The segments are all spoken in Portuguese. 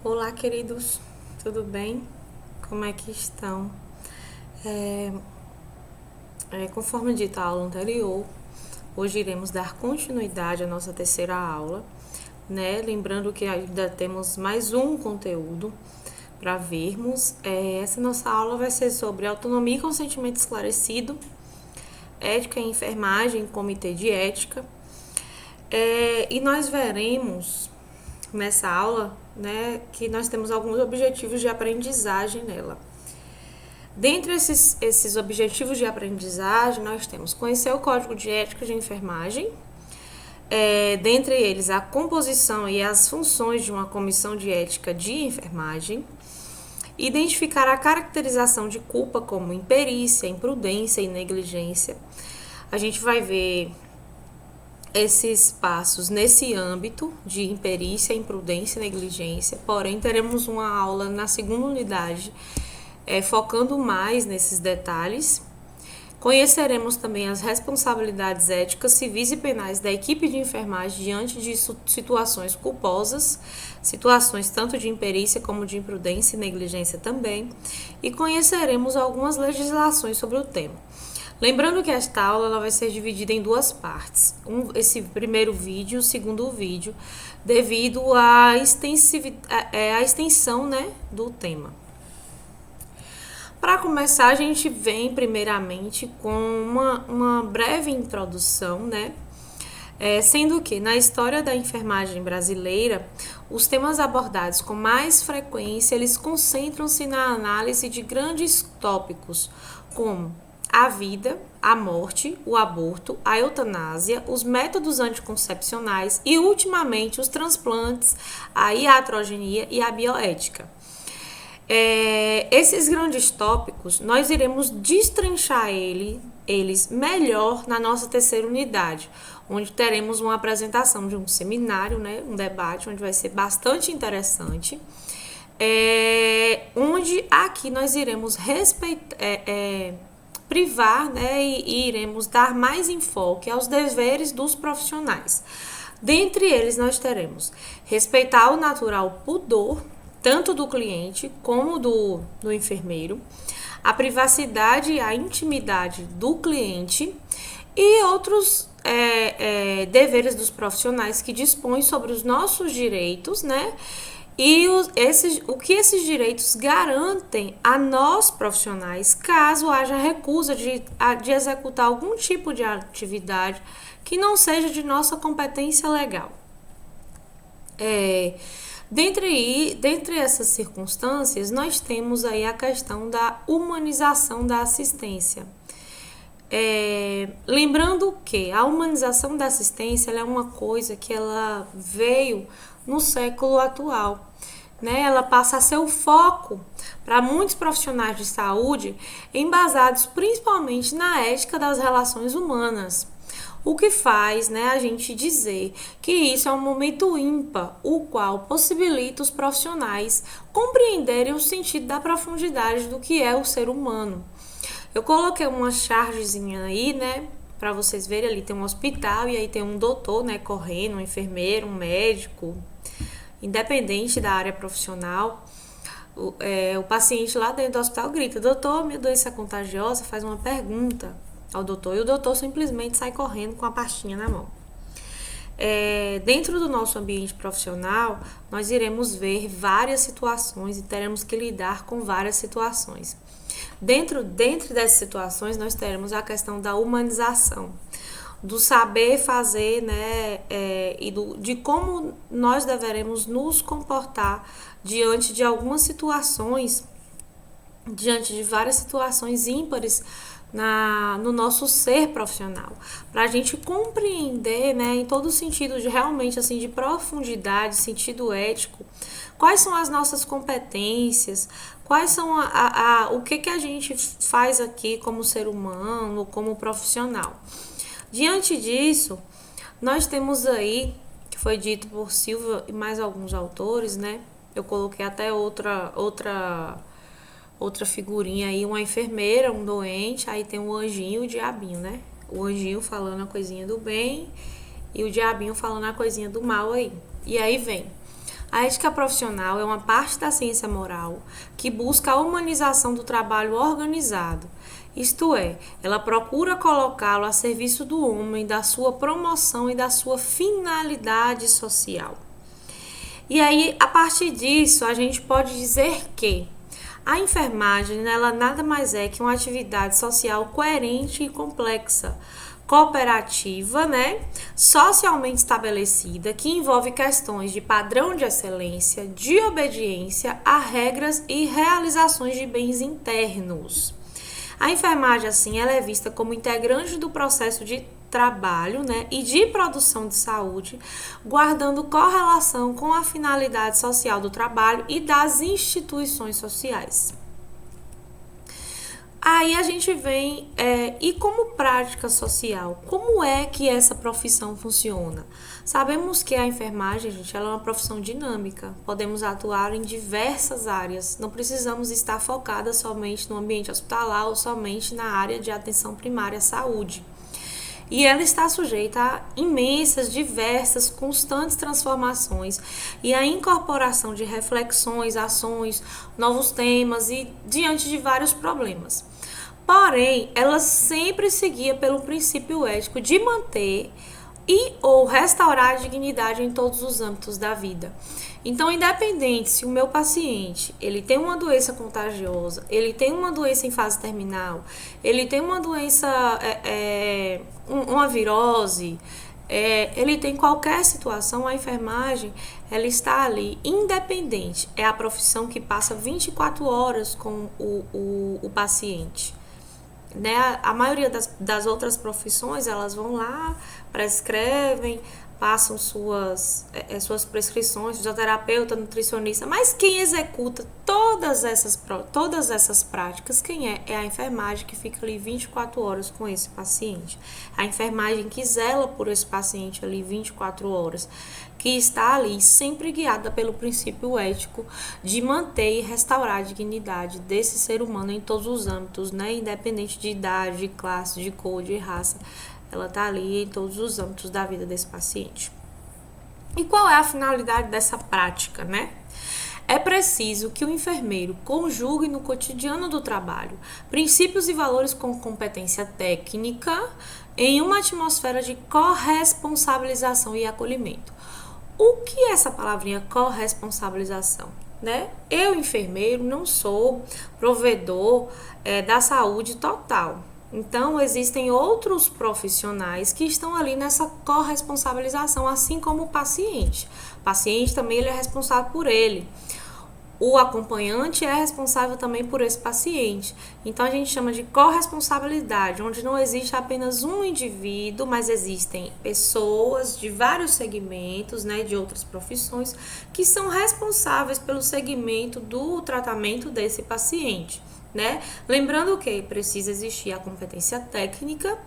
Olá, queridos, tudo bem? Como é que estão? É, Conforme dito a aula anterior, hoje iremos dar continuidade à nossa terceira aula, né? Lembrando que ainda temos mais um conteúdo para vermos. Essa nossa aula vai ser sobre autonomia e consentimento esclarecido, ética em enfermagem, comitê de ética. E nós veremos nessa aula, né, que nós temos alguns objetivos de aprendizagem nela. Dentre esses objetivos de aprendizagem, nós temos conhecer o Código de Ética de Enfermagem, dentre eles a composição e as funções de uma comissão de ética de enfermagem, identificar a caracterização de culpa como imperícia, imprudência e negligência. A gente vai ver esses passos nesse âmbito de imperícia, imprudência e negligência, porém teremos uma aula na segunda unidade focando mais nesses detalhes. Conheceremos também as responsabilidades éticas, civis e penais da equipe de enfermagem diante de situações culposas, situações tanto de imperícia como de imprudência e negligência também, e conheceremos algumas legislações sobre o tema. Lembrando que esta aula ela vai ser dividida em duas partes. Esse primeiro vídeo e o segundo vídeo, devido à extensão, né, do tema. Para começar, a gente vem primeiramente com uma breve introdução, né? Sendo que na história da enfermagem brasileira, os temas abordados com mais frequência, eles concentram-se na análise de grandes tópicos, como a vida, a morte, o aborto, a eutanásia, os métodos anticoncepcionais e, ultimamente, os transplantes, a iatrogenia e a bioética. Esses grandes tópicos, nós iremos destrinchar eles melhor na nossa terceira unidade, onde teremos uma apresentação de um seminário, né, um debate, onde vai ser bastante interessante, onde aqui nós iremos privar, né, e iremos dar mais enfoque aos deveres dos profissionais. Dentre eles, nós teremos respeitar o natural pudor, tanto do cliente como do enfermeiro, a privacidade e a intimidade do cliente e outros deveres dos profissionais que dispõem sobre os nossos direitos, né? E o que esses direitos garantem a nós profissionais caso haja recusa de executar algum tipo de atividade que não seja de nossa competência legal. Dentre essas circunstâncias, nós temos aí a questão da humanização da assistência. Lembrando que a humanização da assistência ela é uma coisa que ela veio no século atual, né? Ela passa a ser o foco para muitos profissionais de saúde, embasados principalmente na ética das relações humanas. O que faz, né, a gente dizer que isso é um momento ímpar, o qual possibilita os profissionais compreenderem o sentido da profundidade do que é o ser humano. Eu coloquei uma chargezinha aí, né, para vocês verem, ali tem um hospital e aí tem um doutor, né, correndo, um enfermeiro, um médico, independente da área profissional. O paciente lá dentro do hospital grita: doutor, minha doença é contagiosa? Faz uma pergunta ao doutor e o doutor simplesmente sai correndo com a pastinha na mão. Dentro do nosso ambiente profissional, nós iremos ver várias situações e teremos que lidar com várias situações. Dentro dessas situações, nós teremos a questão da humanização, do saber fazer, né, de como nós deveremos nos comportar diante de algumas situações, diante de várias situações ímpares no nosso ser profissional, para a gente compreender, né, em todo o sentido de realmente assim de profundidade, sentido ético, quais são as nossas competências, quais são o que a gente faz aqui como ser humano, como profissional. Diante disso, nós temos aí, que foi dito por Silva e mais alguns autores, né? Eu coloquei até outra figurinha aí, uma enfermeira, um doente, aí tem o anjinho e o diabinho, né? O anjinho falando a coisinha do bem e o diabinho falando a coisinha do mal aí. E aí vem: A ética profissional é uma parte da ciência moral que busca a humanização do trabalho organizado. Isto é, ela procura colocá-lo a serviço do homem, da sua promoção e da sua finalidade social. E aí, a partir disso, a gente pode dizer que a enfermagem, ela nada mais é que uma atividade social coerente e complexa, cooperativa, socialmente estabelecida, que envolve questões de padrão de excelência, de obediência a regras e realizações de bens internos. A enfermagem, assim, ela é vista como integrante do processo de trabalho, e de produção de saúde, guardando correlação com a finalidade social do trabalho e das instituições sociais. Aí a gente vem, e como prática social, como é que essa profissão funciona? Sabemos que a enfermagem, gente, ela é uma profissão dinâmica, podemos atuar em diversas áreas, não precisamos estar focada somente no ambiente hospitalar ou somente na área de atenção primária à saúde. E ela está sujeita a imensas, diversas, constantes transformações e a incorporação de reflexões, ações, novos temas e diante de vários problemas. Porém, ela sempre seguia pelo princípio ético de manter e ou restaurar a dignidade em todos os âmbitos da vida. Então, independente se o meu paciente ele tem uma doença contagiosa, ele tem uma doença em fase terminal, ele tem uma doença, uma virose, ele tem qualquer situação, a enfermagem ela está ali independente. É a profissão que passa 24 horas com o paciente. A maioria das outras profissões, elas vão lá, prescrevem, passam suas prescrições, fisioterapeuta, nutricionista, mas quem executa todas essas práticas, quem é? É a enfermagem que fica ali 24 horas com esse paciente. A enfermagem que zela por esse paciente ali 24 horas, que está ali sempre guiada pelo princípio ético de manter e restaurar a dignidade desse ser humano em todos os âmbitos, independente de idade, de classe, de cor, de raça. Ela está ali em todos os âmbitos da vida desse paciente. E qual é a finalidade dessa prática, É preciso que o enfermeiro conjugue no cotidiano do trabalho princípios e valores com competência técnica em uma atmosfera de corresponsabilização e acolhimento. O que é essa palavrinha corresponsabilização? Eu, enfermeiro, não sou provedor da saúde total. Então, existem outros profissionais que estão ali nessa corresponsabilização, assim como o paciente. O paciente também ele é responsável por ele. O acompanhante é responsável também por esse paciente. Então, a gente chama de corresponsabilidade, onde não existe apenas um indivíduo, mas existem pessoas de vários segmentos, de outras profissões, que são responsáveis pelo segmento do tratamento desse paciente. Lembrando que precisa existir a competência técnica,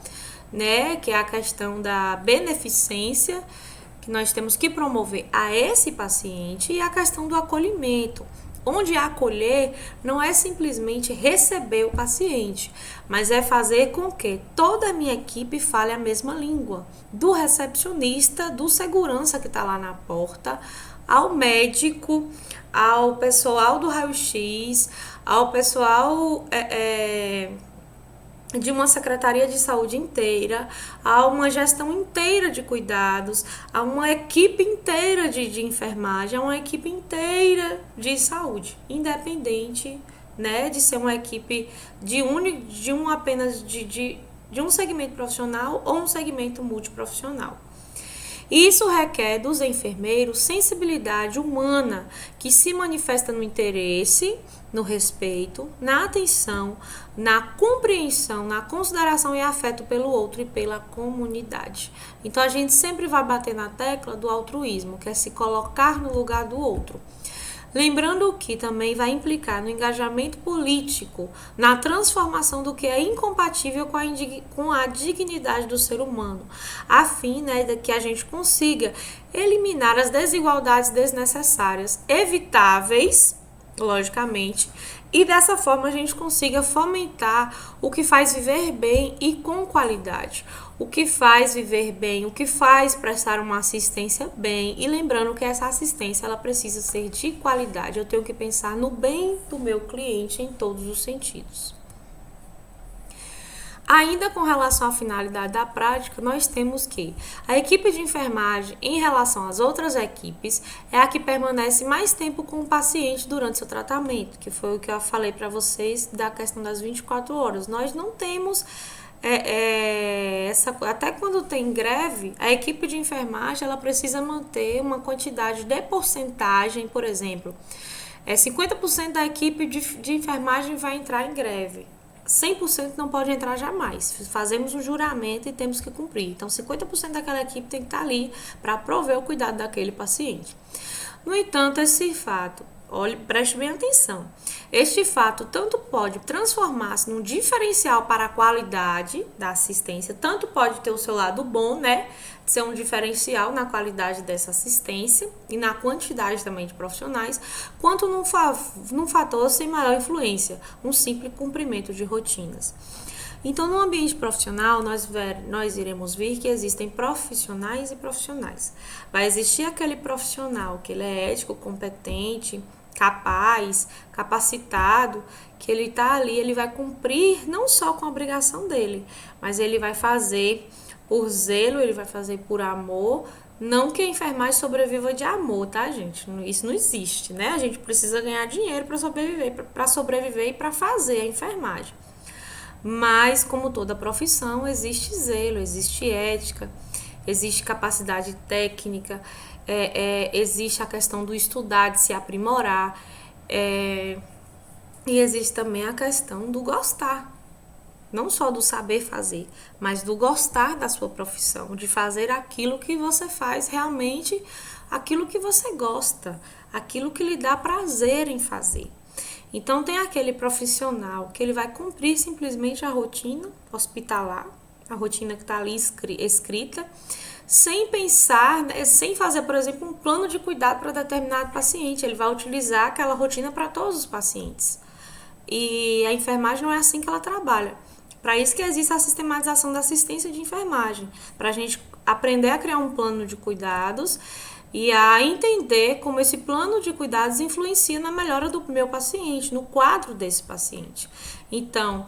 que é a questão da beneficência, que nós temos que promover a esse paciente, e a questão do acolhimento, onde acolher não é simplesmente receber o paciente, mas é fazer com que toda a minha equipe fale a mesma língua, do recepcionista, do segurança que está lá na porta, ao médico, ao pessoal do raio-x, ao pessoal de uma secretaria de saúde inteira, a uma gestão inteira de cuidados, a uma equipe inteira de enfermagem, a uma equipe inteira de saúde, independente, de ser uma equipe de um segmento profissional ou um segmento multiprofissional. Isso requer dos enfermeiros sensibilidade humana, que se manifesta no interesse, no respeito, na atenção, na compreensão, na consideração e afeto pelo outro e pela comunidade. Então, a gente sempre vai bater na tecla do altruísmo, que é se colocar no lugar do outro. Lembrando que também vai implicar no engajamento político, na transformação do que é incompatível com a dignidade do ser humano, a fim de que a gente consiga eliminar as desigualdades desnecessárias, evitáveis, logicamente, e dessa forma a gente consiga fomentar o que faz viver bem e com qualidade. O que faz viver bem, o que faz prestar uma assistência bem, e lembrando que essa assistência ela precisa ser de qualidade. Eu tenho que pensar no bem do meu cliente em todos os sentidos. Ainda com relação à finalidade da prática, nós temos que a equipe de enfermagem, em relação às outras equipes, é a que permanece mais tempo com o paciente durante seu tratamento, que foi o que eu falei para vocês da questão das 24 horas. Nós não temos até quando tem greve, a equipe de enfermagem ela precisa manter uma quantidade de porcentagem, por exemplo, 50% da equipe de enfermagem vai entrar em greve. 100% não pode entrar jamais. Fazemos um juramento e temos que cumprir. Então, 50% daquela equipe tem que estar ali para prover o cuidado daquele paciente. No entanto, esse fato, preste bem atenção, este fato tanto pode transformar-se num diferencial para a qualidade da assistência, tanto pode ter o seu lado bom, né, de ser um diferencial na qualidade dessa assistência e na quantidade também de profissionais, quanto num fator sem maior influência, um simples cumprimento de rotinas. Então, no ambiente profissional, nós iremos ver que existem profissionais e profissionais. Vai existir aquele profissional que ele é ético, competente, capaz, capacitado, que ele está ali, ele vai cumprir não só com a obrigação dele, mas ele vai fazer por zelo, ele vai fazer por amor. Não que a enfermagem sobreviva de amor, tá, gente? Isso não existe, né? A gente precisa ganhar dinheiro para sobreviver e para fazer a enfermagem. Mas, como toda profissão, existe zelo, existe ética, existe capacidade técnica, existe a questão do estudar, de se aprimorar, e existe também a questão do gostar. Não só do saber fazer, mas do gostar da sua profissão, de fazer aquilo que você faz realmente, aquilo que você gosta, aquilo que lhe dá prazer em fazer. Então, tem aquele profissional que ele vai cumprir simplesmente a rotina hospitalar, a rotina que está ali escrita, sem pensar, sem fazer, por exemplo, um plano de cuidado para determinado paciente. Ele vai utilizar aquela rotina para todos os pacientes. E a enfermagem não é assim que ela trabalha. Para isso que existe a sistematização da assistência de enfermagem, para a gente aprender a criar um plano de cuidados e a entender como esse plano de cuidados influencia na melhora do meu paciente, no quadro desse paciente. Então,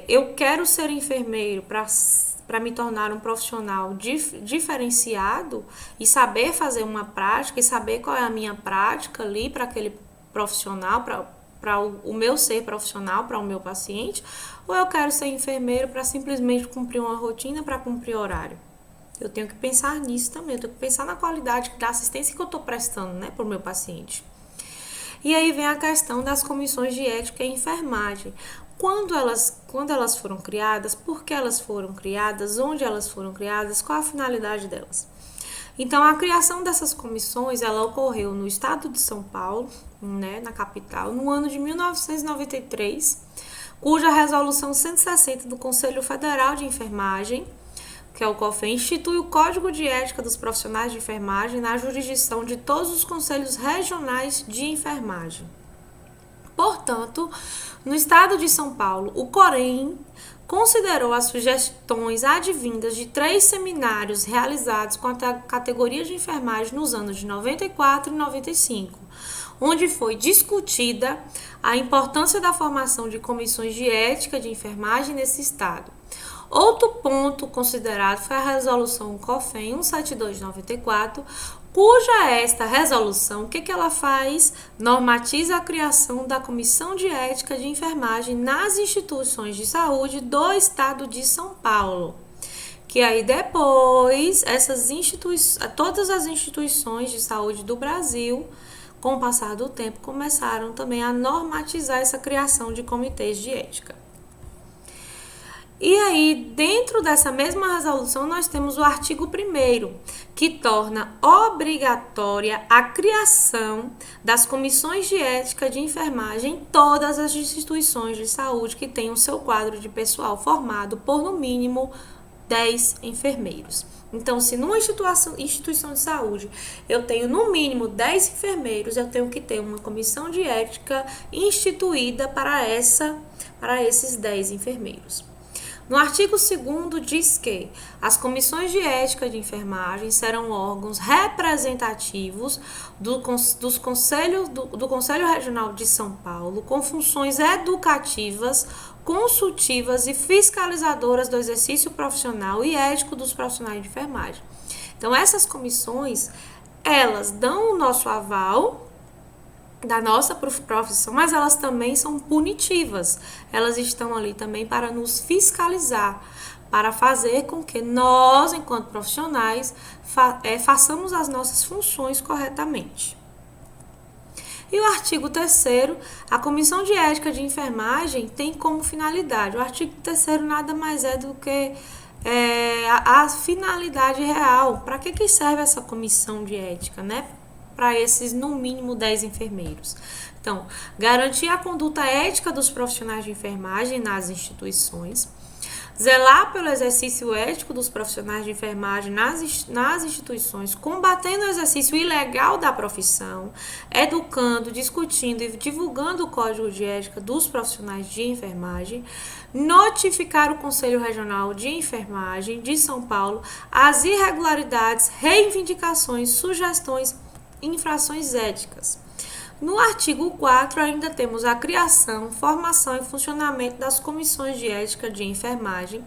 eu quero ser enfermeiro para me tornar um profissional diferenciado e saber fazer uma prática e saber qual é a minha prática ali para aquele profissional, para o meu ser profissional, para o meu paciente, ou eu quero ser enfermeiro para simplesmente cumprir uma rotina, para cumprir horário. Eu tenho que pensar nisso também, eu tenho que pensar na qualidade da assistência que eu estou prestando, né, para o meu paciente. E aí vem a questão das comissões de ética e enfermagem. Quando elas foram criadas, por que elas foram criadas, onde elas foram criadas, qual a finalidade delas? Então, a criação dessas comissões, ela ocorreu no estado de São Paulo, né, na capital, no ano de 1993, cuja resolução 160 do Conselho Federal de Enfermagem, que é o COFEN, institui o Código de Ética dos Profissionais de Enfermagem na jurisdição de todos os conselhos regionais de enfermagem. Portanto, no estado de São Paulo, o COREN considerou as sugestões advindas de 3 seminários realizados com a categoria de enfermagem nos anos de 94 e 95, onde foi discutida a importância da formação de comissões de ética de enfermagem nesse estado. Outro ponto considerado foi a resolução COFEN 172/94, cuja esta resolução, o que ela faz? Normatiza a criação da Comissão de Ética de Enfermagem nas instituições de saúde do estado de São Paulo. Que aí depois, todas as instituições de saúde do Brasil, com o passar do tempo, começaram também a normatizar essa criação de comitês de ética. E aí, dentro dessa mesma resolução, nós temos o artigo 1º, que torna obrigatória a criação das comissões de ética de enfermagem em todas as instituições de saúde que tenham seu quadro de pessoal formado por, no mínimo, 10 enfermeiros. Então, se numa instituição de saúde eu tenho no mínimo 10 enfermeiros, eu tenho que ter uma comissão de ética instituída para esses 10 enfermeiros. No artigo 2º diz que as comissões de ética de enfermagem serão órgãos representativos do Conselho Regional de São Paulo, com funções educativas, consultivas e fiscalizadoras do exercício profissional e ético dos profissionais de enfermagem. Então, essas comissões, elas dão o nosso aval da nossa profissão, mas elas também são punitivas. Elas estão ali também para nos fiscalizar, para fazer com que nós, enquanto profissionais, façamos as nossas funções corretamente. E o artigo 3º, a Comissão de Ética de Enfermagem tem como finalidade. O artigo 3º nada mais é do que a finalidade real. Para que serve essa comissão de ética, né? Para esses, no mínimo, 10 enfermeiros. Então, garantir a conduta ética dos profissionais de enfermagem nas instituições, zelar pelo exercício ético dos profissionais de enfermagem nas instituições, combatendo o exercício ilegal da profissão, educando, discutindo e divulgando o código de ética dos profissionais de enfermagem, notificar o Conselho Regional de Enfermagem de São Paulo as irregularidades, reivindicações, sugestões e infrações éticas. No artigo 4, ainda temos a criação, formação e funcionamento das comissões de ética de enfermagem.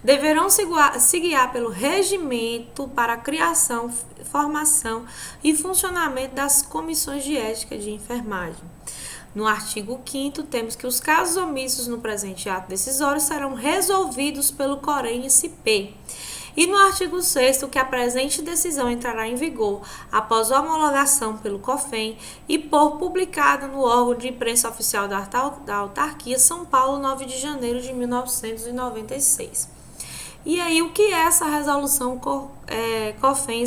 Deverão se guiar pelo regimento para a criação, formação e funcionamento das comissões de ética de enfermagem. No artigo 5º, temos que os casos omissos no presente ato decisório serão resolvidos pelo COREN-SP. E no artigo 6º, que a presente decisão entrará em vigor após a homologação pelo COFEM e por publicada no órgão de imprensa oficial da autarquia São Paulo, 9 de janeiro de 1996. E aí, o que é essa resolução COFEM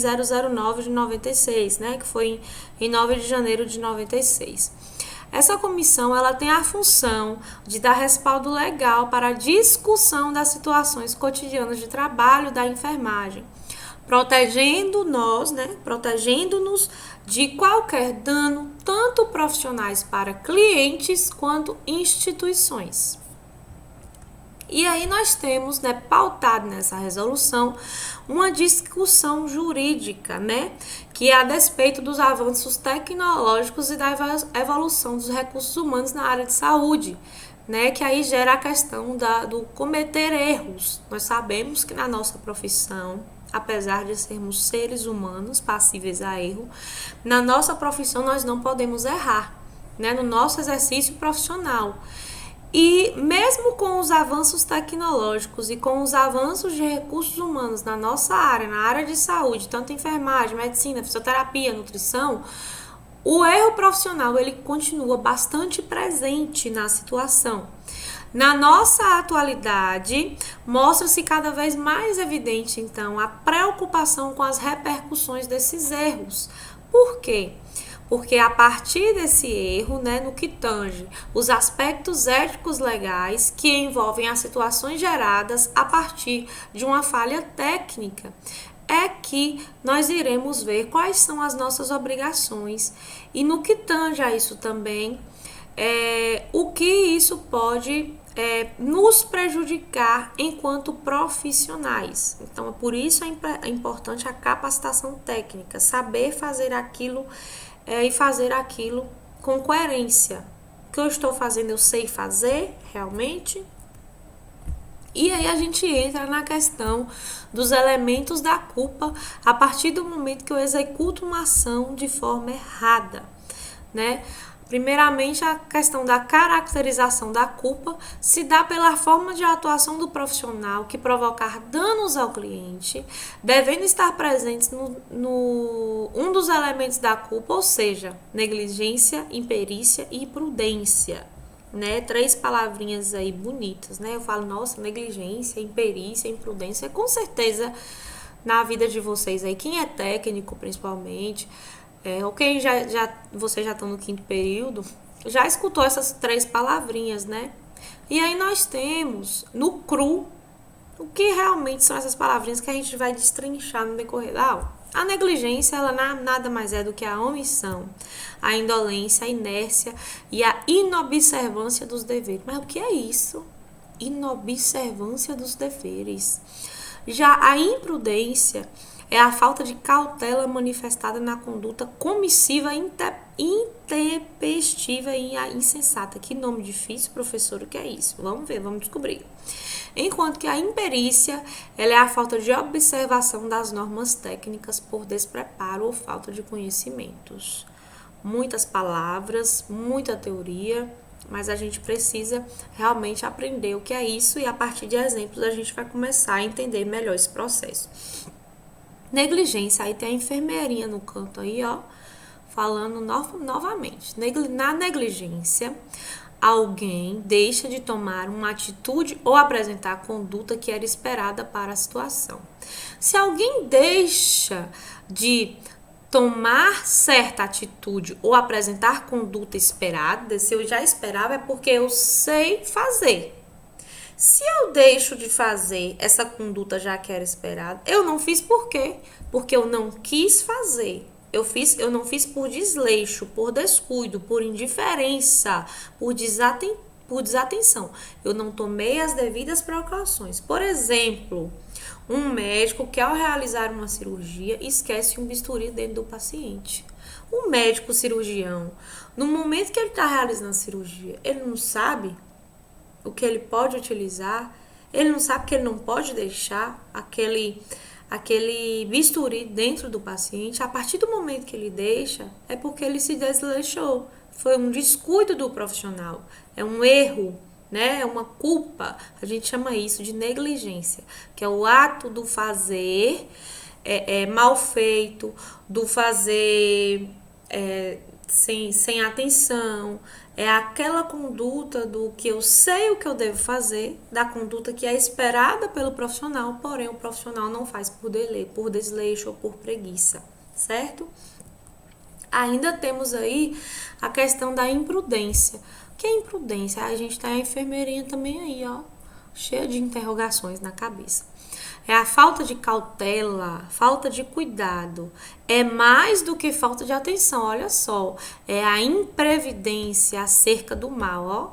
009 de 96, né, que foi em 9 de janeiro de 96? Essa comissão, ela tem a função de dar respaldo legal para a discussão das situações cotidianas de trabalho da enfermagem, protegendo-nos de qualquer dano, tanto profissionais para clientes quanto instituições. E aí nós temos, né, pautado nessa resolução, uma discussão jurídica, né, que é a despeito dos avanços tecnológicos e da evolução dos recursos humanos na área de saúde, né, que aí gera a questão do cometer erros. Nós sabemos que na nossa profissão, apesar de sermos seres humanos passíveis a erro, na nossa profissão nós não podemos errar, né, no nosso exercício profissional. E mesmo com os avanços tecnológicos e com os avanços de recursos humanos na nossa área, na área de saúde, tanto enfermagem, medicina, fisioterapia, nutrição, o erro profissional ele continua bastante presente na situação. Na nossa atualidade, mostra-se cada vez mais evidente, então, a preocupação com as repercussões desses erros. Por quê? Porque a partir desse erro, né, no que tange os aspectos éticos legais que envolvem as situações geradas a partir de uma falha técnica, é que nós iremos ver quais são as nossas obrigações e no que tange a isso também, o que isso pode nos prejudicar enquanto profissionais. Então, por isso é importante a capacitação técnica, saber fazer aquilo e fazer aquilo com coerência. O que eu estou fazendo, eu sei fazer realmente? E aí a gente entra na questão dos elementos da culpa a partir do momento que eu executo uma ação de forma errada, né? Primeiramente, a questão da caracterização da culpa se dá pela forma de atuação do profissional que provocar danos ao cliente, devendo estar presentes um dos elementos da culpa, ou seja, negligência, imperícia e imprudência, né? 3 palavrinhas aí bonitas, né? Eu falo, nossa, negligência, imperícia, imprudência, com certeza na vida de vocês aí, quem é técnico principalmente, ou quem vocês já estão no 5º período, já escutou essas 3 palavrinhas, né? E aí nós temos, no CRU, O que realmente são essas palavrinhas que a gente vai destrinchar no decorrer da aula? A negligência, ela nada mais é do que a omissão, a indolência, a inércia e a inobservância dos deveres. Mas o que é isso? Inobservância dos deveres. Já a imprudência é a falta de cautela manifestada na conduta comissiva, intempestiva e insensata. Que nome difícil, professor, o que é isso? Vamos ver, vamos descobrir. Enquanto que a imperícia, ela é a falta de observação das normas técnicas por despreparo ou falta de conhecimentos. Muitas palavras, muita teoria, mas a gente precisa realmente aprender o que é isso e a partir de exemplos a gente vai começar a entender melhor esse processo. Negligência, aí tem a enfermeirinha no canto aí, ó, falando novamente. Na negligência, alguém deixa de tomar uma atitude ou apresentar a conduta que era esperada para a situação. Se alguém deixa de tomar certa atitude ou apresentar conduta esperada, se eu já esperava é porque eu sei fazer. Se eu deixo de fazer essa conduta já que era esperada, eu não fiz por quê? Porque eu não quis fazer. Eu não fiz por desleixo, por descuido, por indiferença, por desatenção. Eu não tomei as devidas precauções. Por exemplo, um médico que ao realizar uma cirurgia esquece um bisturi dentro do paciente. O médico cirurgião, no momento que ele está realizando a cirurgia, ele não sabe o que ele pode utilizar, ele não sabe que ele não pode deixar aquele bisturi dentro do paciente. A partir do momento que ele deixa, é porque ele se desleixou. Foi um descuido do profissional, é um erro, né? É uma culpa. A gente chama isso de negligência, que é o ato do fazer mal feito, do fazer sem atenção. É aquela conduta do que eu sei o que eu devo fazer, da conduta que é esperada pelo profissional, porém o profissional não faz por desleixo ou por preguiça, certo? Ainda temos aí a questão da imprudência. O que é imprudência? A gente tem a enfermeirinha também aí, ó, cheia de interrogações na cabeça. É a falta de cautela, falta de cuidado. É mais do que falta de atenção, olha só. É a imprevidência acerca do mal, ó.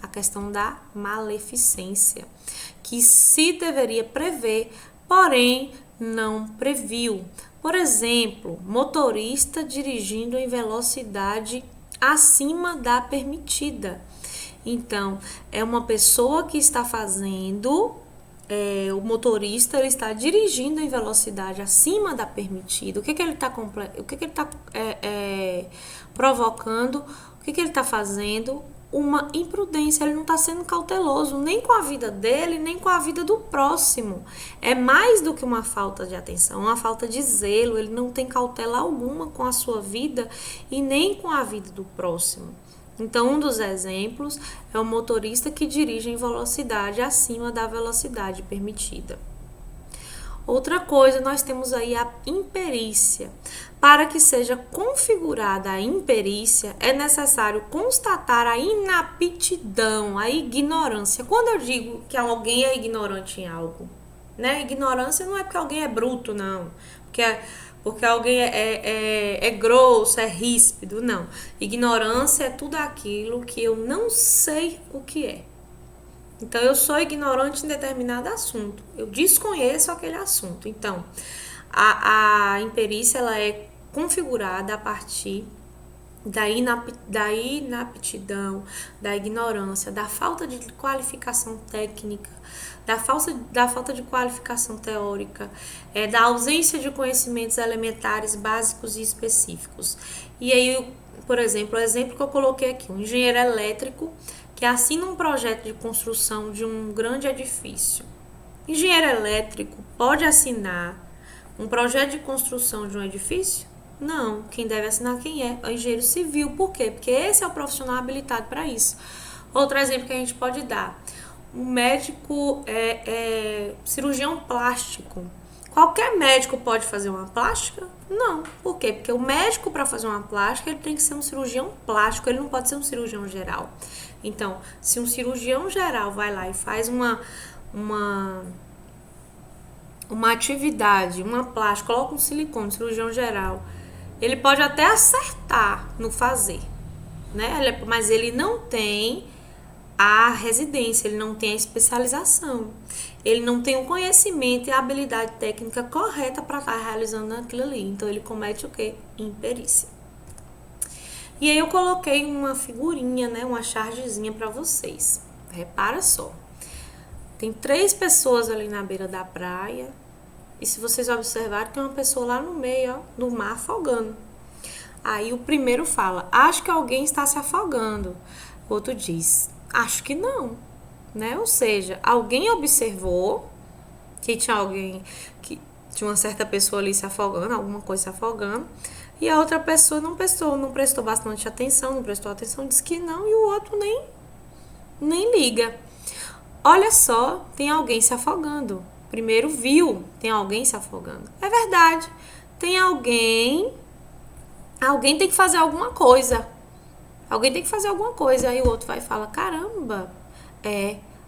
A questão da maleficência, que se deveria prever, porém não previu. Por exemplo, motorista dirigindo em velocidade acima da permitida. Então, é uma pessoa que está fazendo... o motorista ele está dirigindo em velocidade acima da permitida. O que ele está provocando? O que ele está fazendo? Uma imprudência. Ele não está sendo cauteloso nem com a vida dele, nem com a vida do próximo. É mais do que uma falta de atenção, uma falta de zelo. Ele não tem cautela alguma com a sua vida e nem com a vida do próximo. Então, um dos exemplos é o motorista que dirige em velocidade acima da velocidade permitida. Outra coisa, nós temos aí a imperícia. Para que seja configurada a imperícia, é necessário constatar a inaptidão, a ignorância. Quando eu digo que alguém é ignorante em algo, né? Ignorância não é porque alguém é bruto, não. Porque alguém é grosso, é ríspido, não. Ignorância é tudo aquilo que eu não sei o que é. Então, eu sou ignorante em determinado assunto. Eu desconheço aquele assunto. Então, a imperícia ela é configurada a partir da inaptidão, da ignorância, da falta de qualificação técnica, da falta de qualificação teórica, da ausência de conhecimentos elementares, básicos e específicos. E aí, por exemplo, o exemplo que eu coloquei aqui, um engenheiro elétrico que assina um projeto de construção de um grande edifício. Engenheiro elétrico pode assinar um projeto de construção de um edifício? Não, quem deve assinar quem é? O engenheiro civil. Por quê? Porque esse é o profissional habilitado para isso. Outro exemplo que a gente pode dar. Um médico cirurgião plástico. Qualquer médico pode fazer uma plástica? Não. Por quê? Porque o médico, para fazer uma plástica, ele tem que ser um cirurgião plástico, ele não pode ser um cirurgião geral. Então, se um cirurgião geral vai lá e faz uma uma atividade, uma plástica, coloca um silicone, cirurgião geral, ele pode até acertar no fazer, né? Mas ele não tem a residência, ele não tem a especialização, ele não tem o conhecimento e a habilidade técnica correta para estar realizando aquilo ali. Então ele comete o quê? Imperícia. E aí eu coloquei uma figurinha, né, uma chargezinha para vocês. Repara só. Tem 3 pessoas ali na beira da praia. E se vocês observarem, tem uma pessoa lá no meio, ó, do mar afogando. Aí o primeiro fala: acho que alguém está se afogando. O outro diz: acho que não, né? Ou seja, alguém observou que tinha alguém, que tinha uma certa pessoa ali se afogando, alguma coisa se afogando, e a outra pessoa não prestou bastante atenção, não prestou atenção, disse que não, e o outro nem liga. Olha só, tem alguém se afogando. Primeiro viu, tem alguém se afogando. É verdade, tem alguém tem que fazer alguma coisa. Alguém tem que fazer alguma coisa. Aí o outro vai e fala: caramba,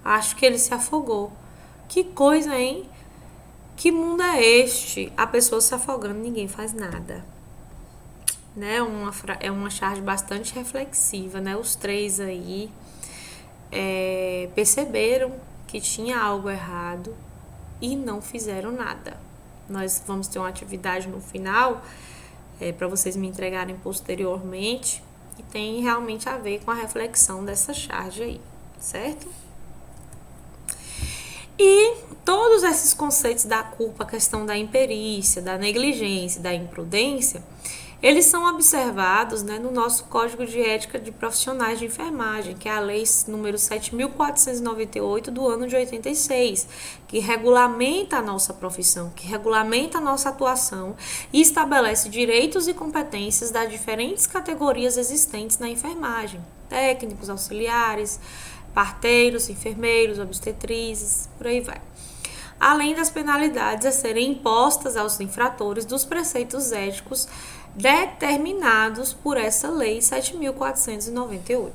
acho que ele se afogou. Que coisa, hein? Que mundo é este? A pessoa se afogando, ninguém faz nada. Né? É uma charge bastante reflexiva, né? Os 3 aí perceberam que tinha algo errado e não fizeram nada. Nós vamos ter uma atividade no final para vocês me entregarem posteriormente, e tem realmente a ver com a reflexão dessa charge aí, certo? E todos esses conceitos da culpa, a questão da imperícia, da negligência, da imprudência, eles são observados, né, no nosso Código de Ética de Profissionais de Enfermagem, que é a Lei número 7.498 do ano de 86, que regulamenta a nossa profissão, que regulamenta a nossa atuação e estabelece direitos e competências das diferentes categorias existentes na enfermagem: técnicos, auxiliares, parteiros, enfermeiros, obstetrizes, por aí vai. Além das penalidades a serem impostas aos infratores dos preceitos éticos determinados por essa Lei 7.498.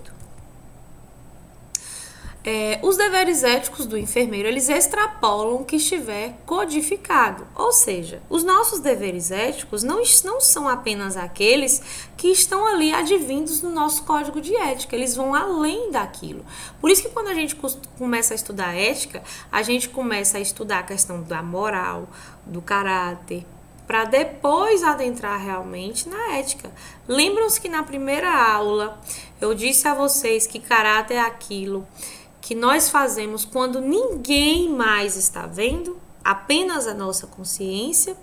Os deveres éticos do enfermeiro, eles extrapolam o que estiver codificado. Ou seja, os nossos deveres éticos não são apenas aqueles que estão ali advindos no nosso código de ética, eles vão além daquilo. Por isso que quando a gente começa a estudar ética, a gente começa a estudar a questão da moral, do caráter, para depois adentrar realmente na ética. Lembram-se que na primeira aula eu disse a vocês que caráter é aquilo que nós fazemos quando ninguém mais está vendo, apenas a nossa consciência.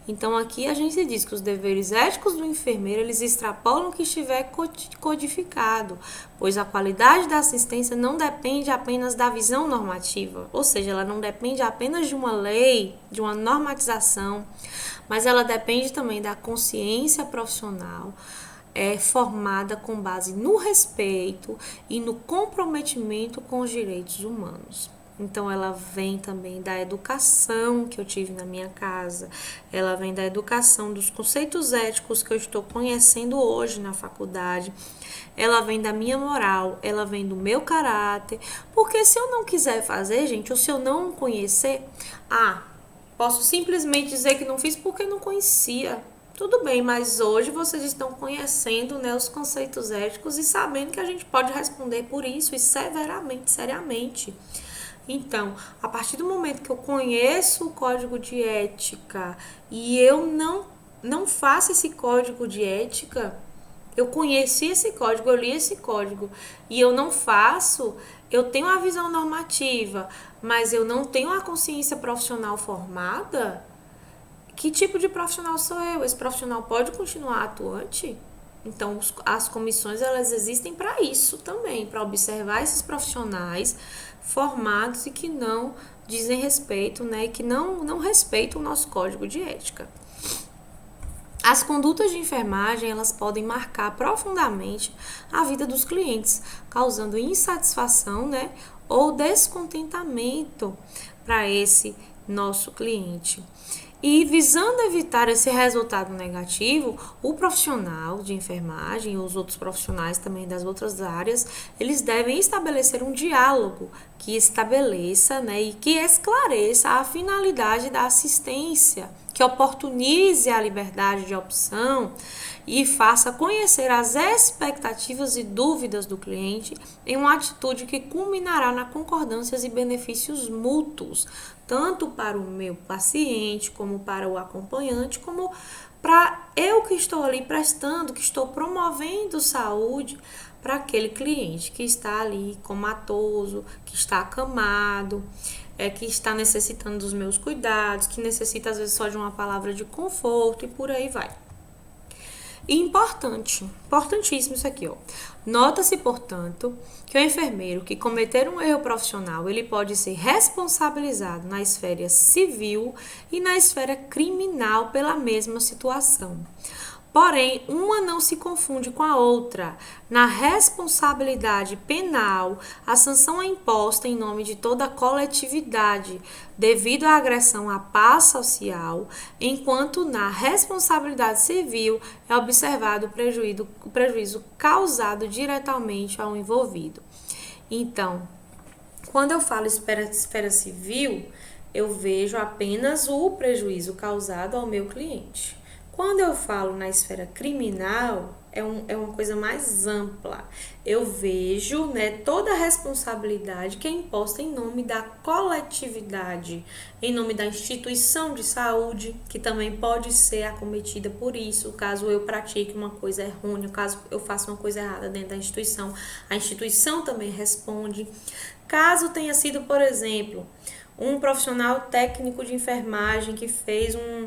Então aqui a gente diz que os deveres éticos do enfermeiro, eles extrapolam o que estiver codificado, pois a qualidade da assistência não depende apenas da visão normativa, ou seja, ela não depende apenas de uma lei, de uma normatização, mas ela depende também da consciência profissional, formada com base no respeito e no comprometimento com os direitos humanos. Então ela vem também da educação que eu tive na minha casa, ela vem da educação dos conceitos éticos que eu estou conhecendo hoje na faculdade, ela vem da minha moral, ela vem do meu caráter, porque se eu não quiser fazer, gente, ou se eu não conhecer, posso simplesmente dizer que não fiz porque não conhecia. Tudo bem, mas hoje vocês estão conhecendo, né, os conceitos éticos e sabendo que a gente pode responder por isso e severamente, seriamente. Então, a partir do momento que eu conheço o código de ética e eu não faço esse código de ética, eu conheci esse código, eu li esse código e eu não faço, eu tenho a visão normativa, mas eu não tenho a consciência profissional formada. Que tipo de profissional sou eu? Esse profissional pode continuar atuante? Então, as comissões, elas existem para isso também, para observar esses profissionais formados e que não dizem respeito, né, e que não respeitam o nosso código de ética. As condutas de enfermagem, elas podem marcar profundamente a vida dos clientes, causando insatisfação, né, ou descontentamento para esse nosso cliente. E visando evitar esse resultado negativo, o profissional de enfermagem e os outros profissionais também das outras áreas, eles devem estabelecer um diálogo que estabeleça, né, e que esclareça a finalidade da assistência, que oportunize a liberdade de opção e faça conhecer as expectativas e dúvidas do cliente em uma atitude que culminará na concordâncias e benefícios mútuos, tanto para o meu paciente, como para o acompanhante, como para eu que estou ali prestando, que estou promovendo saúde para aquele cliente que está ali comatoso, que está acamado, que está necessitando dos meus cuidados, que necessita às vezes só de uma palavra de conforto e por aí vai. E importantíssimo isso aqui, ó. Nota-se, portanto, que o enfermeiro que cometer um erro profissional, ele pode ser responsabilizado na esfera civil e na esfera criminal pela mesma situação. Porém, uma não se confunde com a outra. Na responsabilidade penal, a sanção é imposta em nome de toda a coletividade, devido à agressão à paz social, enquanto na responsabilidade civil é observado o prejuízo causado diretamente ao envolvido. Então, quando eu falo esfera civil, eu vejo apenas o prejuízo causado ao meu cliente. Quando eu falo na esfera criminal, é uma coisa mais ampla. Eu vejo, né, toda a responsabilidade que é imposta em nome da coletividade, em nome da instituição de saúde, que também pode ser acometida por isso, caso eu pratique uma coisa errônea, caso eu faça uma coisa errada dentro da instituição, a instituição também responde. Caso tenha sido, por exemplo, um profissional técnico de enfermagem que fez um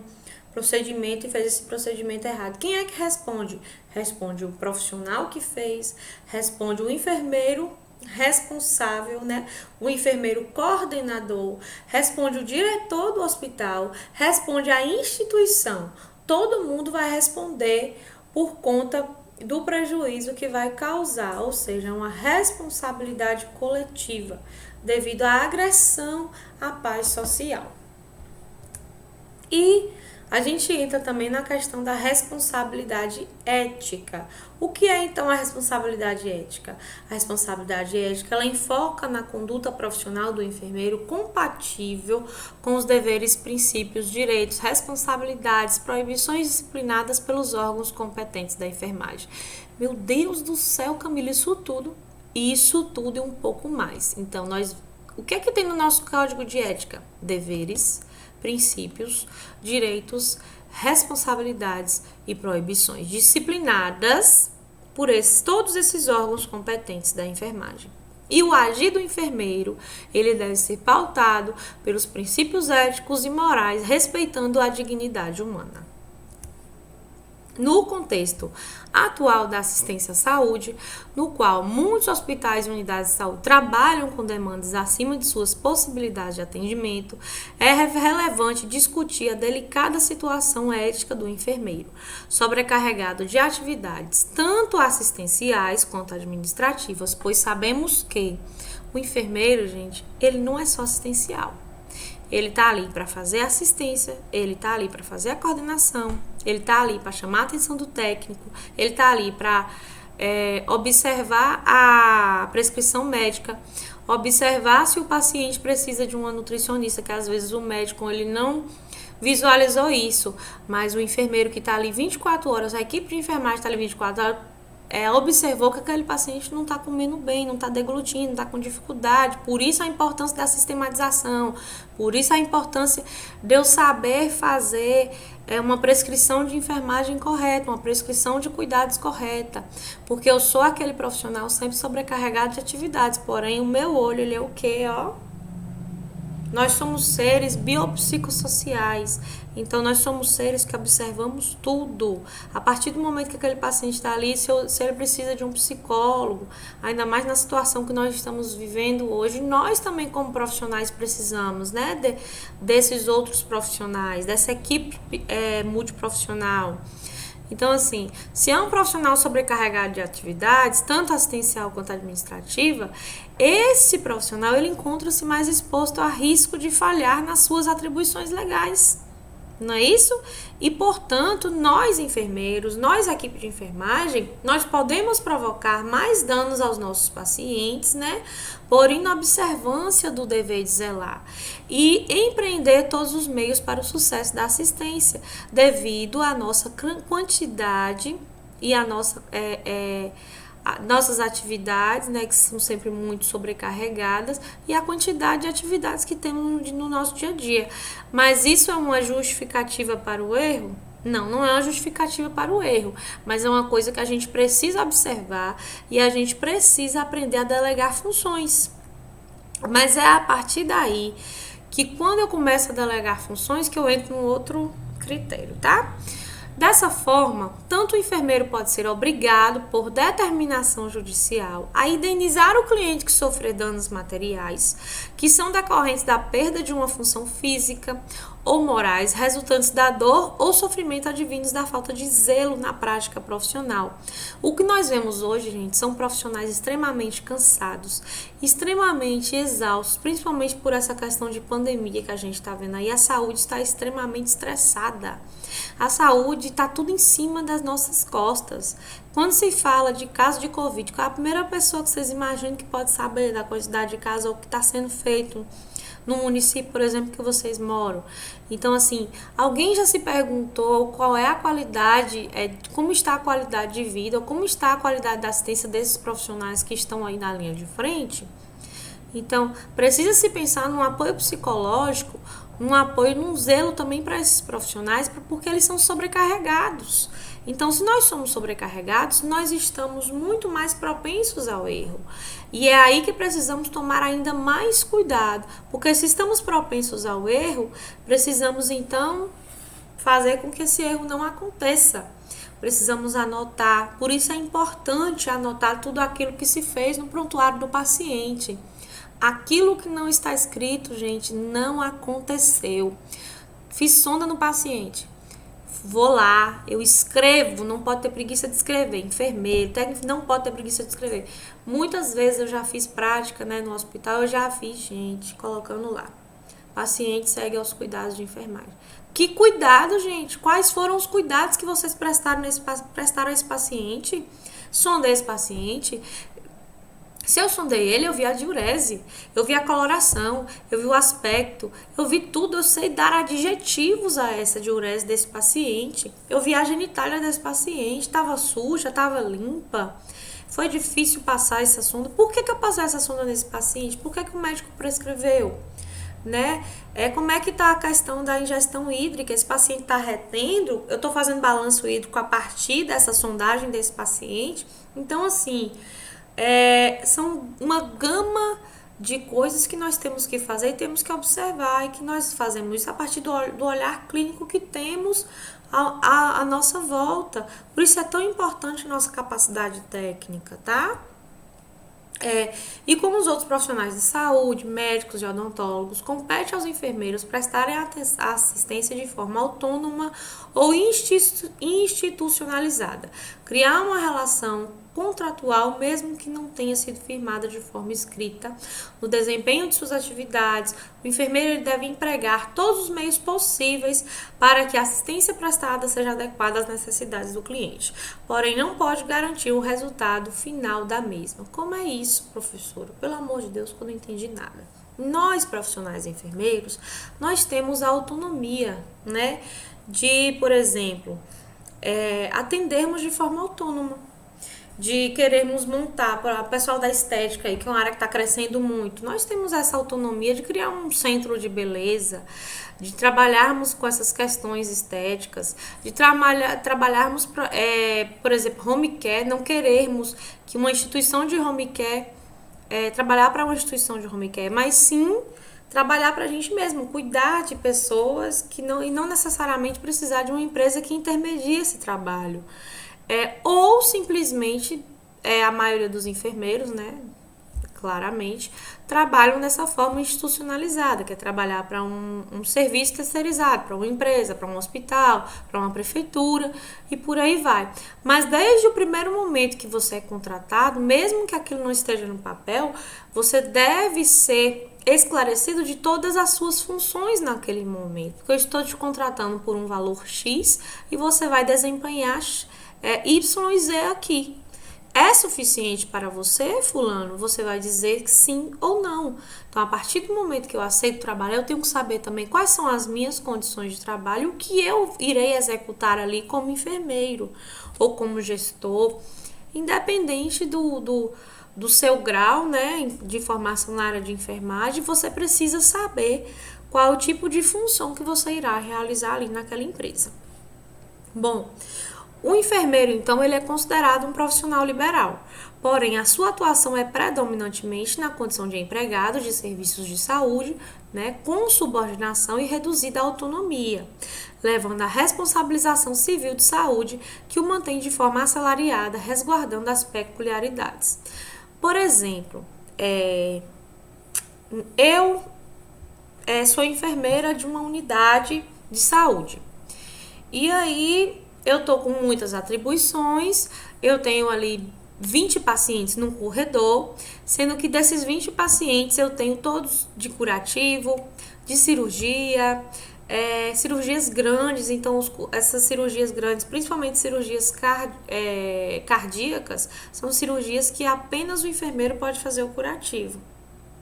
procedimento e fez esse procedimento errado. Quem é que responde? Responde o profissional que fez, responde o enfermeiro responsável, né? O enfermeiro coordenador, responde o diretor do hospital, responde a instituição. Todo mundo vai responder por conta do prejuízo que vai causar, ou seja, uma responsabilidade coletiva devido à agressão à paz social. E a gente entra também na questão da responsabilidade ética. O que é então a responsabilidade ética? A responsabilidade ética, ela enfoca na conduta profissional do enfermeiro compatível com os deveres, princípios, direitos, responsabilidades, proibições disciplinadas pelos órgãos competentes da enfermagem. Meu Deus do céu, Camila, isso tudo e um pouco mais. Então, o que é que tem no nosso código de ética? Deveres, princípios, direitos, responsabilidades e proibições disciplinadas por todos esses órgãos competentes da enfermagem. E o agir do enfermeiro, ele deve ser pautado pelos princípios éticos e morais, respeitando a dignidade humana. No contexto atual da assistência à saúde, no qual muitos hospitais e unidades de saúde trabalham com demandas acima de suas possibilidades de atendimento, é relevante discutir a delicada situação ética do enfermeiro, sobrecarregado de atividades tanto assistenciais quanto administrativas, pois sabemos que o enfermeiro, gente, ele não é só assistencial. Ele está ali para fazer assistência, ele está ali para fazer a coordenação, ele está ali para chamar a atenção do técnico, ele está ali para observar a prescrição médica, observar se o paciente precisa de uma nutricionista, que às vezes o médico ele não visualizou isso, mas o enfermeiro que está ali 24 horas, a equipe de enfermagem está ali 24 horas, observou que aquele paciente não está comendo bem, não está deglutindo, está com dificuldade. Por isso a importância da sistematização, por isso a importância de eu saber fazer uma prescrição de enfermagem correta, uma prescrição de cuidados correta, porque eu sou aquele profissional sempre sobrecarregado de atividades, porém o meu olho, ele é o quê, ó? Nós somos seres biopsicossociais, então nós somos seres que observamos tudo. A partir do momento que aquele paciente está ali, se ele precisa de um psicólogo, ainda mais na situação que nós estamos vivendo hoje, nós também como profissionais precisamos, né, desses outros profissionais, dessa equipe multiprofissional. Então, assim, se é um profissional sobrecarregado de atividades, tanto assistencial quanto administrativa, esse profissional ele encontra-se mais exposto a risco de falhar nas suas atribuições legais. não é isso? E, portanto, nós enfermeiros, nós equipe de enfermagem, nós podemos provocar mais danos aos nossos pacientes, né? Por inobservância do dever de zelar e empreender todos os meios para o sucesso da assistência, devido à nossa quantidade e à nossas atividades, né, que são sempre muito sobrecarregadas, e a quantidade de atividades que temos no nosso dia a dia. Mas isso é uma justificativa para o erro? Não, não é uma justificativa para o erro, mas é uma coisa que a gente precisa observar e a gente precisa aprender a delegar funções. Mas é a partir daí que, quando eu começo a delegar funções, que eu entro num outro critério, tá? Dessa forma, tanto o enfermeiro pode ser obrigado, por determinação judicial, a indenizar o cliente que sofrer danos materiais, que são decorrentes da perda de uma função física ou morais, resultantes da dor ou sofrimento advindos da falta de zelo na prática profissional. O que nós vemos hoje, gente, são profissionais extremamente cansados, extremamente exaustos, principalmente por essa questão de pandemia que a gente está vendo aí. A saúde está extremamente estressada. A saúde está tudo em cima das nossas costas. Quando se fala de caso de Covid, qual é a primeira pessoa que vocês imaginam que pode saber da quantidade de casos ou o que está sendo feito no município, por exemplo, que vocês moram? Então, assim, alguém já se perguntou qual é a qualidade, como está a qualidade de vida, ou como está a qualidade da assistência desses profissionais que estão aí na linha de frente? Então, precisa se pensar num apoio psicológico, num apoio, num zelo também para esses profissionais, porque eles são sobrecarregados. Então, se nós somos sobrecarregados, nós estamos muito mais propensos ao erro. E é aí que precisamos tomar ainda mais cuidado, porque se estamos propensos ao erro, precisamos então fazer com que esse erro não aconteça. Precisamos anotar, por isso é importante anotar tudo aquilo que se fez no prontuário do paciente. Aquilo que não está escrito, gente, não aconteceu. Fiz sonda no paciente. Vou lá, eu escrevo, não pode ter preguiça de escrever. Enfermeiro, técnico não pode ter preguiça de escrever. Muitas vezes eu já fiz prática, né, no hospital, eu já vi gente colocando lá. Paciente segue aos cuidados de enfermagem. Que cuidado, gente? Quais foram os cuidados que vocês prestaram a esse paciente? Sondei esse paciente. Se eu sondei ele, eu vi a diurese, eu vi a coloração, eu vi o aspecto, eu vi tudo, eu sei dar adjetivos a essa diurese desse paciente, eu vi a genitália desse paciente, estava suja, estava limpa, foi difícil passar essa sonda. Por que eu passei essa sonda nesse paciente? Por que o médico prescreveu? Né? Como é que está a questão da ingestão hídrica? Esse paciente está retendo? Eu estou fazendo balanço hídrico a partir dessa sondagem desse paciente? Então, assim, são uma gama de coisas que nós temos que fazer e temos que observar, e que nós fazemos isso a partir do olhar clínico que temos à nossa volta. Por isso é tão importante a nossa capacidade técnica, tá? E como os outros profissionais de saúde, médicos e odontólogos, compete aos enfermeiros prestarem assistência de forma autônoma ou institucionalizada, criar uma relação contratual, mesmo que não tenha sido firmada de forma escrita, no desempenho de suas atividades. O enfermeiro ele deve empregar todos os meios possíveis para que a assistência prestada seja adequada às necessidades do cliente, porém não pode garantir o resultado final da mesma. Como é isso, professora? Pelo amor de Deus, que eu não entendi nada. Nós, profissionais enfermeiros, nós temos a autonomia, né, de, por exemplo, atendermos de forma autônoma, de querermos montar para o pessoal da estética aí, que é uma área que está crescendo muito. Nós temos essa autonomia de criar um centro de beleza, de trabalharmos com essas questões estéticas, de trabalharmos, por exemplo, home care, não querermos que uma instituição de home care, trabalhar para uma instituição de home care, mas sim trabalhar para a gente mesmo, cuidar de pessoas e não necessariamente precisar de uma empresa que intermedie esse trabalho. Ou simplesmente a maioria dos enfermeiros, né? claramente, trabalham dessa forma institucionalizada, que é trabalhar para um serviço terceirizado, para uma empresa, para um hospital, para uma prefeitura e por aí vai. Mas desde o primeiro momento que você é contratado, mesmo que aquilo não esteja no papel, você deve ser esclarecido de todas as suas funções naquele momento. Porque eu estou te contratando por um valor X e você vai desempenhar Y e Z aqui. É suficiente para você, fulano? Você vai dizer que sim ou não. Então, a partir do momento que eu aceito trabalhar, eu tenho que saber também quais são as minhas condições de trabalho, o que eu irei executar ali como enfermeiro ou como gestor, independente do seu grau, né, de formação na área de enfermagem, você precisa saber qual é o tipo de função que você irá realizar ali naquela empresa. Bom, o enfermeiro, então, ele é considerado um profissional liberal, porém, a sua atuação é predominantemente na condição de empregado de serviços de saúde, né, com subordinação e reduzida autonomia, levando à responsabilização civil de saúde que o mantém de forma assalariada, resguardando as peculiaridades. Por exemplo, eu sou enfermeira de uma unidade de saúde. E aí, eu tô com muitas atribuições, eu tenho ali 20 pacientes num corredor, sendo que desses 20 pacientes eu tenho todos de curativo, de cirurgia, cirurgias grandes. Então essas cirurgias grandes, principalmente cirurgias cardíacas, são cirurgias que apenas o enfermeiro pode fazer o curativo.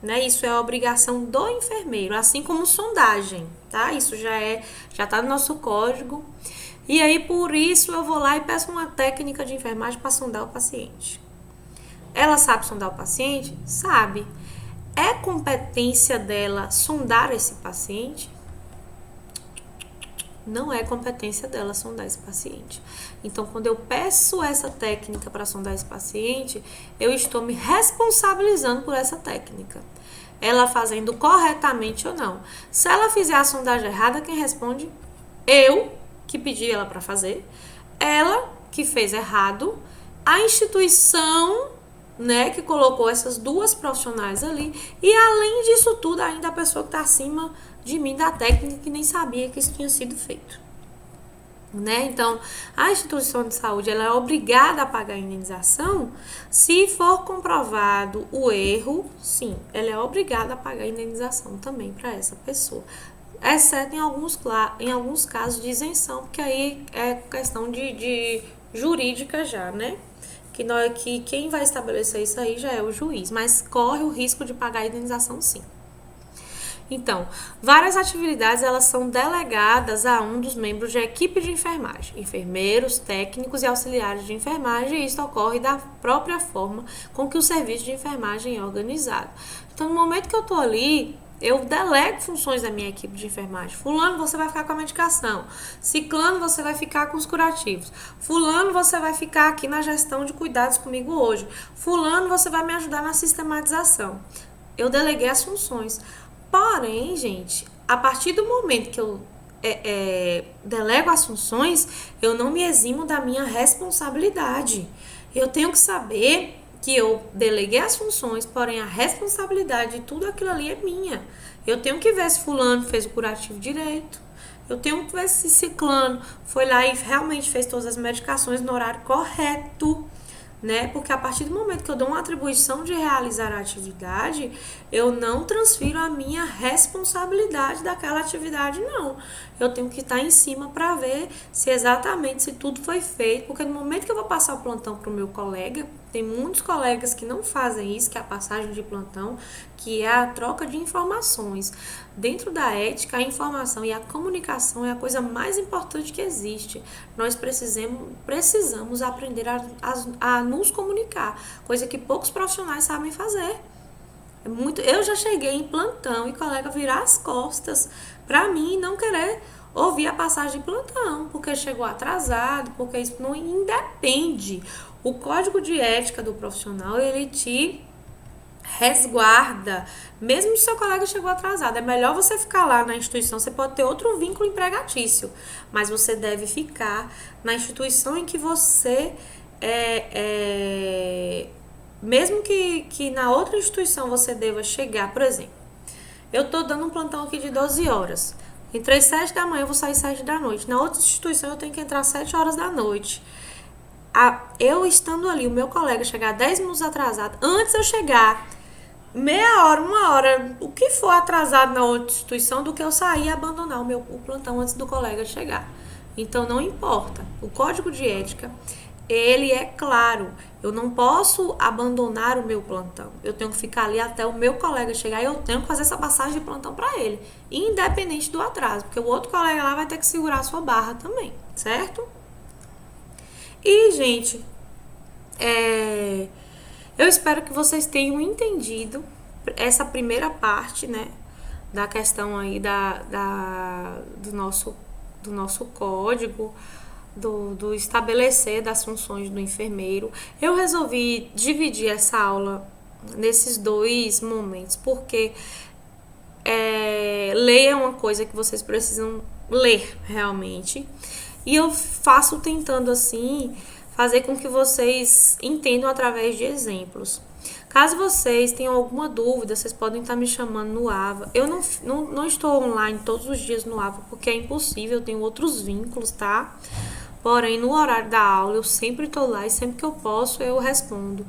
Né? Isso é a obrigação do enfermeiro, assim como sondagem, tá? Isso já tá no nosso código. E aí, por isso, eu vou lá e peço uma técnica de enfermagem para sondar o paciente. Ela sabe sondar o paciente? Sabe. É competência dela sondar esse paciente? Não é competência dela sondar esse paciente. Então, quando eu peço essa técnica para sondar esse paciente, eu estou me responsabilizando por essa técnica. Ela fazendo corretamente ou não. Se ela fizer a sondagem errada, quem responde? Eu, que pedi ela para fazer, ela que fez errado, a instituição, né, que colocou essas duas profissionais ali, e além disso tudo, ainda a pessoa que está acima de mim da técnica que nem sabia que isso tinha sido feito. Né? Então, a instituição de saúde ela é obrigada a pagar a indenização se for comprovado o erro, sim, ela é obrigada a pagar a indenização também para essa pessoa. Exceto em alguns casos de isenção, porque aí é questão de jurídica já, né? Que quem vai estabelecer isso aí já é o juiz, mas corre o risco de pagar a indenização, sim. Então, várias atividades elas são delegadas a um dos membros da equipe de enfermagem, enfermeiros, técnicos e auxiliares de enfermagem, e isso ocorre da própria forma com que o serviço de enfermagem é organizado. Então, no momento que eu estou ali, eu delego funções da minha equipe de enfermagem. Fulano, você vai ficar com a medicação. Ciclano, você vai ficar com os curativos. Fulano, você vai ficar aqui na gestão de cuidados comigo hoje. Fulano, você vai me ajudar na sistematização. Eu deleguei as funções. Porém, gente, a partir do momento que eu delego as funções, eu não me eximo da minha responsabilidade. Eu tenho que saber que eu deleguei as funções, porém a responsabilidade de tudo aquilo ali é minha. Eu tenho que ver se fulano fez o curativo direito. Eu tenho que ver se ciclano foi lá e realmente fez todas as medicações no horário correto, né? Porque a partir do momento que eu dou uma atribuição de realizar a atividade, eu não transfiro a minha responsabilidade daquela atividade, não. Eu tenho que estar em cima para ver se tudo foi feito, porque no momento que eu vou passar o plantão para o meu colega, tem muitos colegas que não fazem isso, que é a passagem de plantão, que é a troca de informações. Dentro da ética, a informação e a comunicação é a coisa mais importante que existe. Nós precisamos aprender a nos comunicar, coisa que poucos profissionais sabem fazer. Eu já cheguei em plantão e colega virar as costas para mim e não querer ouvir a passagem de plantão, porque chegou atrasado, porque isso não independe. O código de ética do profissional, ele te resguarda, mesmo se seu colega chegou atrasado. É melhor você ficar lá na instituição, você pode ter outro vínculo empregatício, mas você deve ficar na instituição em que você mesmo que na outra instituição você deva chegar, por exemplo, eu tô dando um plantão aqui de 12 horas. Entrei 7 da manhã, eu vou sair 7 da noite. Na outra instituição eu tenho que entrar 7 horas da noite. Eu estando ali, o meu colega chegar 10 minutos atrasado, antes eu chegar meia hora, uma hora, o que for atrasado na outra instituição, do que eu sair e abandonar o plantão antes do colega chegar. Então não importa. O código de ética, ele é claro. Eu não posso abandonar o meu plantão. Eu tenho que ficar ali até o meu colega chegar e eu tenho que fazer essa passagem de plantão para ele, independente do atraso, porque o outro colega lá vai ter que segurar a sua barra também, certo? E, gente, eu espero que vocês tenham entendido essa primeira parte, né, da questão aí do nosso código, do estabelecer das funções do enfermeiro. Eu resolvi dividir essa aula nesses dois momentos, porque ler é uma coisa que vocês precisam ler realmente. E eu faço tentando assim fazer com que vocês entendam através de exemplos. Caso vocês tenham alguma dúvida, vocês podem estar me chamando no AVA. Eu não estou online todos os dias no AVA, porque é impossível, eu tenho outros vínculos, tá? Porém, no horário da aula, eu sempre estou lá e sempre que eu posso, eu respondo.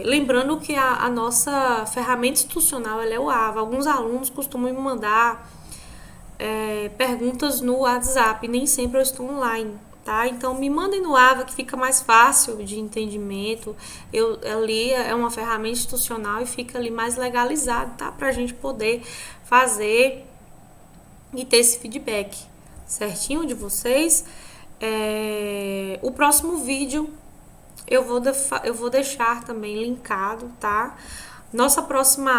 Lembrando que a nossa ferramenta institucional ela é o AVA. Alguns alunos costumam me mandar perguntas no WhatsApp, nem sempre eu estou online, tá? Então me mandem no AVA que fica mais fácil de entendimento. Ali é uma ferramenta institucional e fica ali mais legalizado, tá? Pra gente poder fazer e ter esse feedback certinho de vocês. O próximo vídeo eu vou deixar também linkado, tá? Nossa próxima